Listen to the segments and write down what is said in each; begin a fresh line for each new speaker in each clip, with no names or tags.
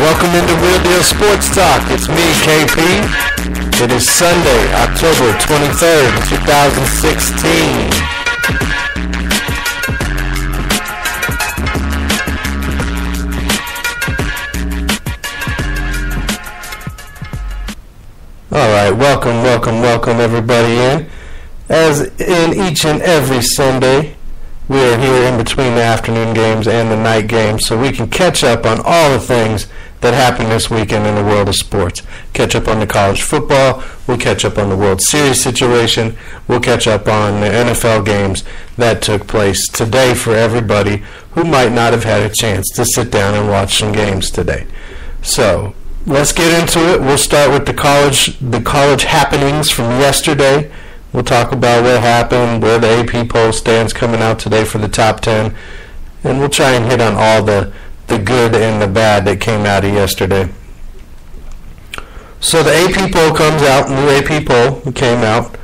Welcome into Real Deal Sports Talk. It's me, KP. It is Sunday, October 23rd, 2016. Alright, welcome everybody in. As in each and every Sunday, we are here in between the afternoon games and the night games so we can catch up on all the things that happened this weekend in the world of sports. Catch up on the college football, we'll catch up on the World Series situation, we'll catch up on the NFL games that took place today for everybody who might not have had a chance to sit down and watch some games today. So, let's get into it. We'll start with the college happenings from yesterday. We'll talk about what happened, where the AP poll stands coming out today for the top 10, and we'll try and hit on all the good and the bad that came out of yesterday. So the AP poll comes out, new AP poll came out,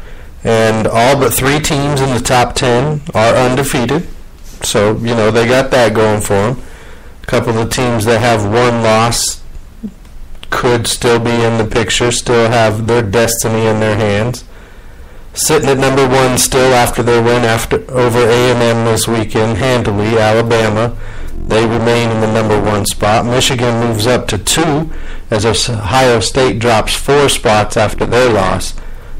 and all but 3 teams in the top 10 are undefeated. So, they got that going for them. A couple of teams that have one loss could still be in the picture, still have their destiny in their hands. Sitting at number 1 still after their win over A&M this weekend, handily, Alabama. They remain in the number 1 spot. Michigan moves up to 2 as Ohio State drops 4 spots after their loss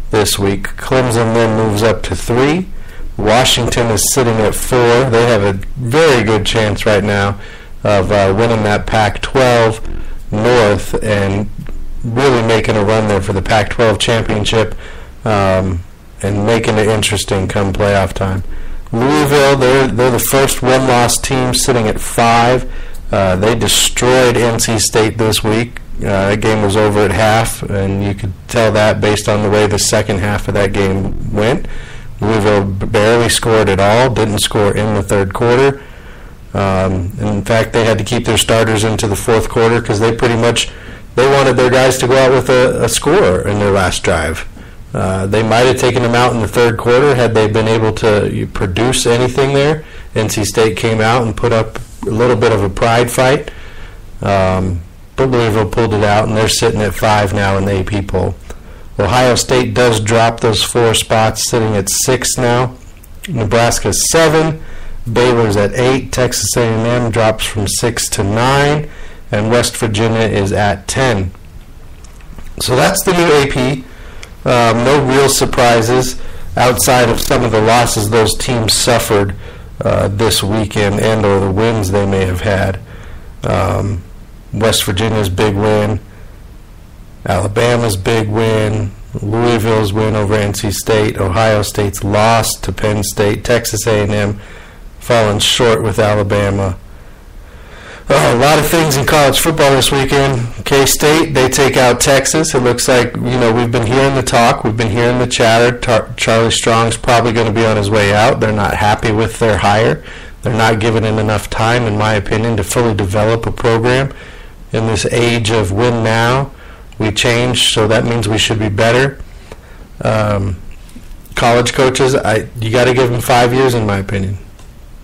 this week. Clemson then moves up to 3. Washington is sitting at 4. They have a very good chance right now of winning that Pac-12 North and really making a run there for the Pac-12 championship. And making it interesting come playoff time. Louisville, they're the first one-loss team sitting at 5. They destroyed NC State this week. That game was over at half, and you could tell that based on the way the second half of that game went. Louisville barely scored at all, didn't score in the third quarter. In fact, they had to keep their starters into the fourth quarter because they wanted their guys to go out with a score in their last drive. They might have taken them out in the third quarter had they been able to produce anything there. NC State came out and put up a little bit of a pride fight. But Louisville pulled it out, and they're sitting at 5 now in the AP poll. Ohio State does drop those 4 spots, sitting at 6 now. Nebraska's 7. Baylor's at 8. Texas A&M drops from 6 to 9. And West Virginia is at 10. So that's the new AP. No real surprises outside of some of the losses those teams suffered this weekend and or the wins they may have had. West Virginia's big win, Alabama's big win, Louisville's win over NC State, Ohio State's loss to Penn State, Texas A&M falling short with Alabama. A lot of things in college football this weekend. K-State, they take out Texas. It looks like, we've been hearing the talk. We've been hearing the chatter. Charlie Strong's probably going to be on his way out. They're not happy with their hire. They're not giving him enough time, in my opinion, to fully develop a program. In this age of win now, we change, so that means we should be better. College coaches, you got to give them 5 years, in my opinion.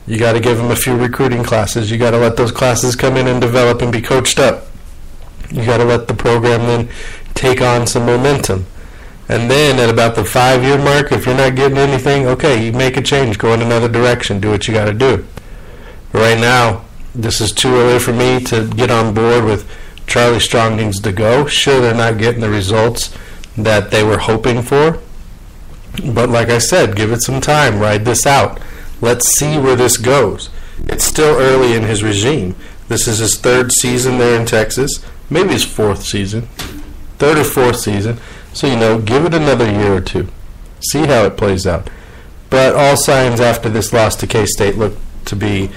You got to give them a few recruiting classes. You got to let those classes come in and develop and be coached up. You got to let the program then take on some momentum. And then at about the 5-year mark, if you're not getting anything, okay, you make a change, go in another direction, do what you got to do. But right now, this is too early for me to get on board with Charlie Strong needs to go. Sure, they're not getting the results that they were hoping for. But like I said, give it some time, ride this out. Let's see where this goes. It's still early in his regime. This is his 3rd season there in Texas. Maybe his 4th season. 3rd or 4th season. So, give it another year or 2. See how it plays out. But all signs after this loss to K-State look to be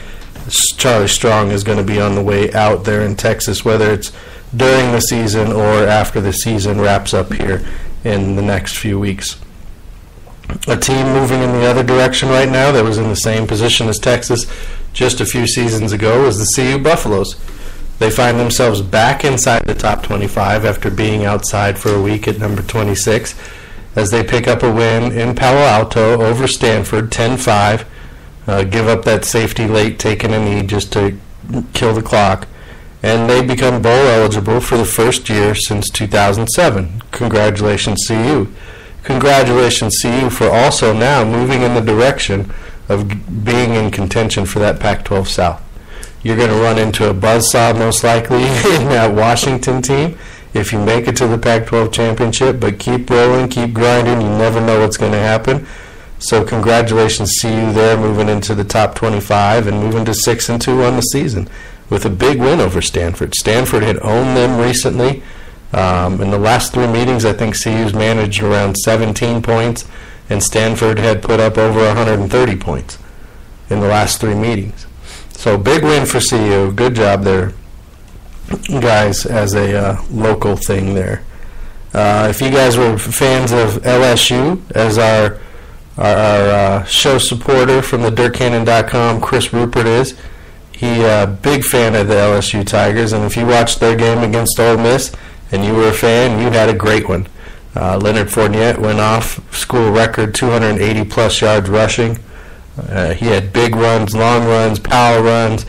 Charlie Strong is going to be on the way out there in Texas, whether it's during the season or after the season wraps up here in the next few weeks. A team moving in the other direction right now that was in the same position as Texas just a few seasons ago was the CU Buffaloes. They find themselves back inside the top 25 after being outside for a week at number 26 as they pick up a win in Palo Alto over Stanford, 10-5. Give up that safety late, taking a knee just to kill the clock. and they become bowl eligible for the first year since 2007. Congratulations, CU. Congratulations, CU, for also now moving in the direction of being in contention for that Pac-12 South. You're going to run into a buzzsaw most likely in that Washington team if you make it to the Pac-12 championship, but keep rolling, keep grinding. You never know what's going to happen. So congratulations, CU, there, moving into the top 25 and moving to 6-2 on the season with a big win over Stanford. Stanford had owned them recently. In the last 3 meetings, I think CU's managed around 17 points, and Stanford had put up over 130 points in the last 3 meetings. So big win for CU. Good job there, guys, as a local thing there. If you guys were fans of LSU, as our show supporter from the DirtCannon.com, Chris Rupert is, he big fan of the LSU Tigers, and if you watched their game against Ole Miss and you were a fan, you had a great one. Leonard Fournette went off, school record 280-plus yards rushing. He had big runs, long runs, power runs.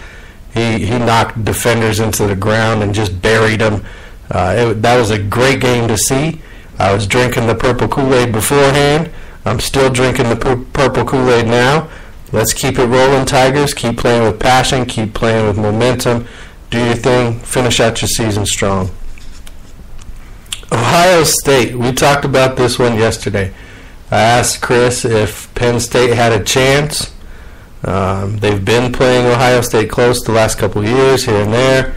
He knocked defenders into the ground and just buried them. That was a great game to see. I was drinking the purple Kool-Aid beforehand. I'm still drinking the purple Kool-Aid now. Let's keep it rolling, Tigers. Keep playing with passion. Keep playing with momentum. Do your thing. Finish out your season strong. Ohio State. We talked about this one yesterday. I asked Chris if Penn State had a chance. They've been playing Ohio State close the last couple of years, here and there,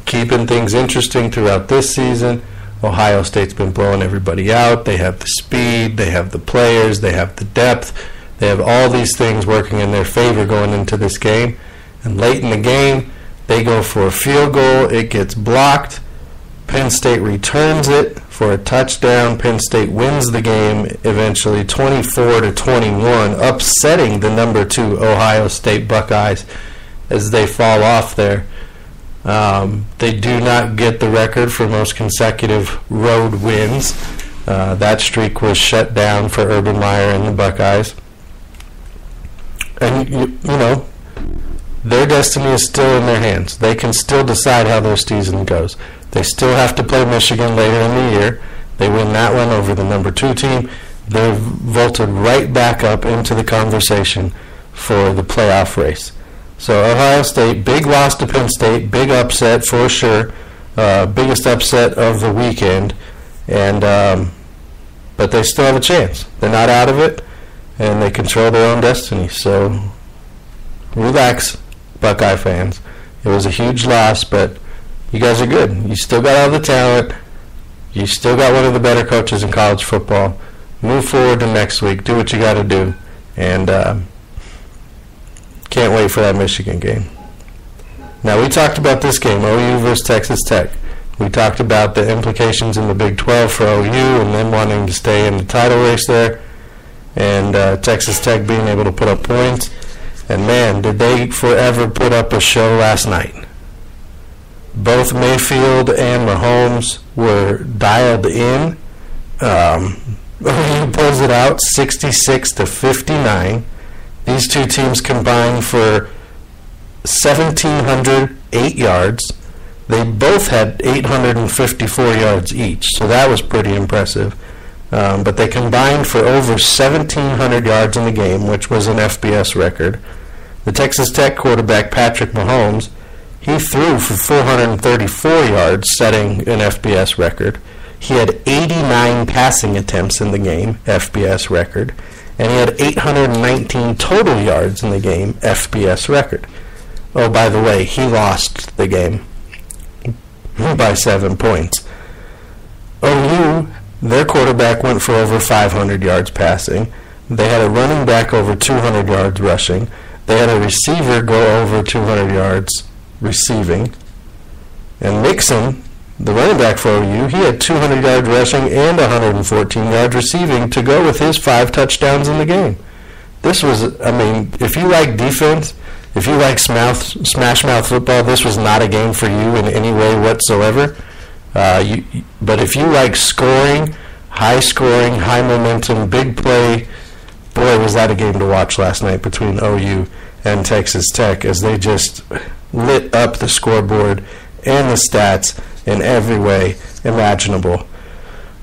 keeping things interesting throughout this season. Ohio State's been blowing everybody out. They have the speed, they have the players, they have the depth. They have all these things working in their favor going into this game. And late in the game, they go for a field goal. It gets blocked. Penn State returns it for a touchdown. Penn State wins the game eventually 24-21, upsetting the number 2 Ohio State Buckeyes as they fall off there. They do not get the record for most consecutive road wins. That streak was shut down for Urban Meyer and the Buckeyes. And, their destiny is still in their hands. They can still decide how their season goes. They still have to play Michigan later in the year. They win that one over the number 2 team. They've vaulted right back up into the conversation for the playoff race. So Ohio State, big loss to Penn State, big upset for sure, biggest upset of the weekend, and but they still have a chance. They're not out of it, and they control their own destiny. So relax, Buckeye fans. It was a huge loss, but you guys are good. You still got all the talent. You still got one of the better coaches in college football. Move forward to next week. Do what you got to do, and can't wait for that Michigan game. Now, we talked about this game, OU versus Texas Tech. We talked about the implications in the Big 12 for OU and them wanting to stay in the title race there, and Texas Tech being able to put up points. And, man, did they forever put up a show last night. Both Mayfield and Mahomes were dialed in. OU pulls it out 66-59. These two teams combined for 1,708 yards. They both had 854 yards each, so that was pretty impressive. But they combined for over 1,700 yards in the game, which was an FBS record. The Texas Tech quarterback, Patrick Mahomes, he threw for 434 yards, setting an FBS record. He had 89 passing attempts in the game, FBS record. And he had 819 total yards in the game, FBS record. Oh, by the way, he lost the game by 7 points. OU, their quarterback went for over 500 yards passing. They had a running back over 200 yards rushing. They had a receiver go over 200 yards receiving. And Mixon, the running back for OU, he had 200 yards rushing and 114 yards receiving to go with his 5 touchdowns in the game. This was, if you like defense, if you like smash mouth football, this was not a game for you in any way whatsoever. But if you like scoring, high momentum, big play, boy, was that a game to watch last night between OU and Texas Tech as they just lit up the scoreboard and the stats in every way imaginable.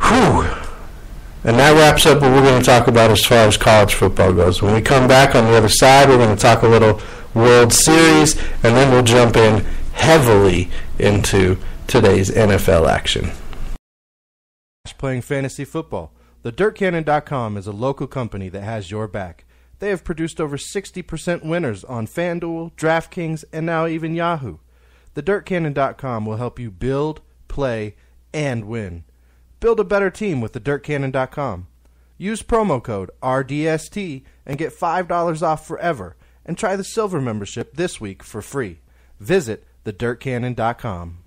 Whew. And that wraps up what we're going to talk about as far as college football goes. When we come back on the other side, we're going to talk a little World Series, and then we'll jump in heavily into today's NFL action.
Playing fantasy football. TheDirtCannon.com is a local company that has your back. They have produced over 60% winners on FanDuel, DraftKings, and now even Yahoo. TheDirtCannon.com will help you build, play, and win. Build a better team with TheDirtCannon.com. Use promo code RDST and get $5 off forever, and try the Silver membership this week for free. Visit TheDirtCannon.com.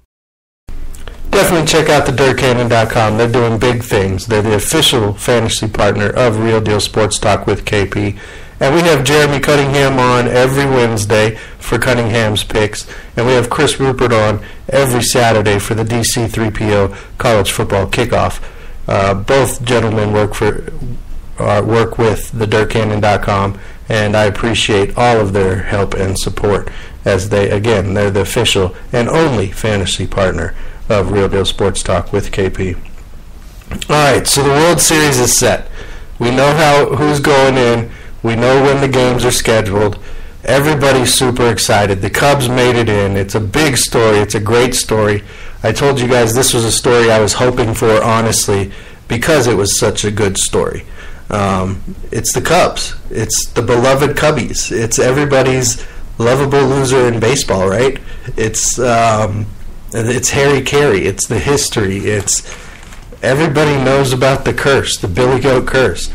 Definitely check out TheDirtCannon.com. They're doing big things. They're the official fantasy partner of Real Deal Sports Talk with KP. And we have Jeremy Cunningham on every Wednesday for Cunningham's Picks. And we have Chris Rupert on every Saturday for the DC 3PO College Football Kickoff. Both gentlemen work with TheDirtCannon.com, and I appreciate all of their help and support as they're the official and only fantasy partner of Real Deal Sports Talk with KP. All right, so the World Series is set. We know who's going in. We know when the games are scheduled. Everybody's super excited. The Cubs made it in. It's a big story. It's a great story. I told you guys this was a story I was hoping for, honestly, because it was such a good story. It's the Cubs. It's the beloved Cubbies. It's everybody's lovable loser in baseball, right? It's Harry Carey. It's the history. It's everybody knows about the curse, the Billy Goat curse.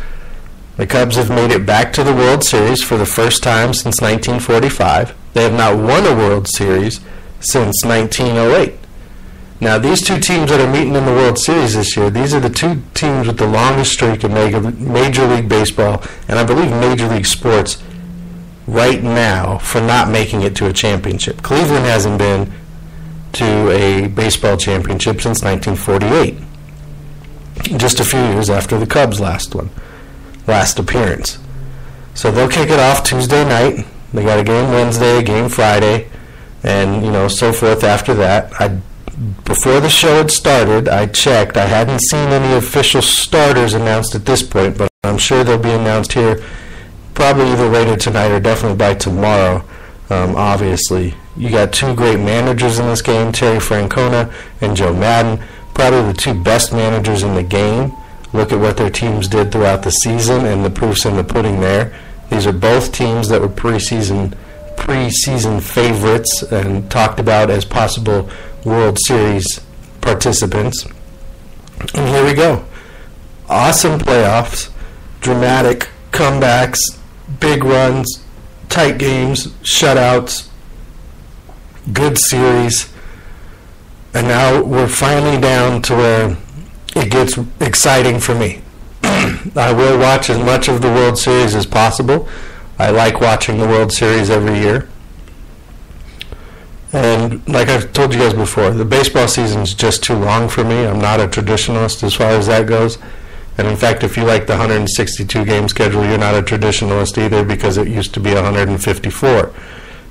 The Cubs have made it back to the World Series for the first time since 1945. They have not won a World Series since 1908. Now, these two teams that are meeting in the World Series this year, these are the two teams with the longest streak in Major League Baseball, and I believe Major League Sports right now, for not making it to a championship. Cleveland hasn't been to a baseball championship since 1948, just a few years after the Cubs' last appearance. So they'll kick it off Tuesday night. They got a game Wednesday, a game Friday, and so forth after that. Before the show had started, I checked. I hadn't seen any official starters announced at this point, but I'm sure they'll be announced here probably either later tonight or definitely by tomorrow. Obviously, you got two great managers in this game, Terry Francona and Joe Madden, probably the two best managers in the game. Look at what their teams did throughout the season, and the proof's in the pudding there. These are both teams that were preseason favorites and talked about as possible World Series participants. And here we go. Awesome playoffs, dramatic comebacks, big runs, tight games, shutouts, good series. And now we're finally down to where it gets exciting for me. I will watch as much of the World Series as possible. I like watching the World Series every year. And like I've told you guys before, the baseball season is just too long for me. I'm not a traditionalist as far as that goes. And in fact, if you like the 162 game schedule, you're not a traditionalist either, because it used to be 154.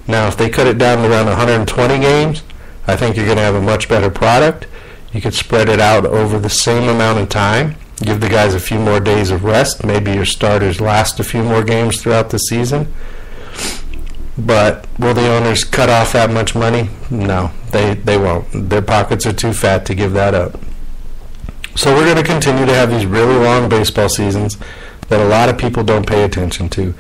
Now, if they cut it down to around 120 games, I think you're going to have a much better product. You could spread it out over the same amount of time, give the guys a few more days of rest. Maybe your starters last a few more games throughout the season. But will the owners cut off that much money? No, they won't. Their pockets are too fat to give that up. So we're going to continue to have these really long baseball seasons that a lot of people don't pay attention to.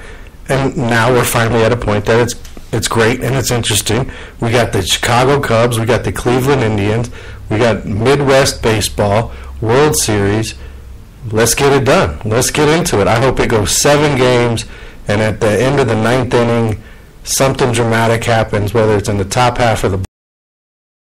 And now we're finally at a point that it's great and it's interesting. We got the Chicago Cubs, we got the Cleveland Indians, we got Midwest baseball, World Series. Let's get it done. Let's get into it. I hope it goes 7 games, and at the end of the 9th inning, something dramatic happens, whether it's in the top half of the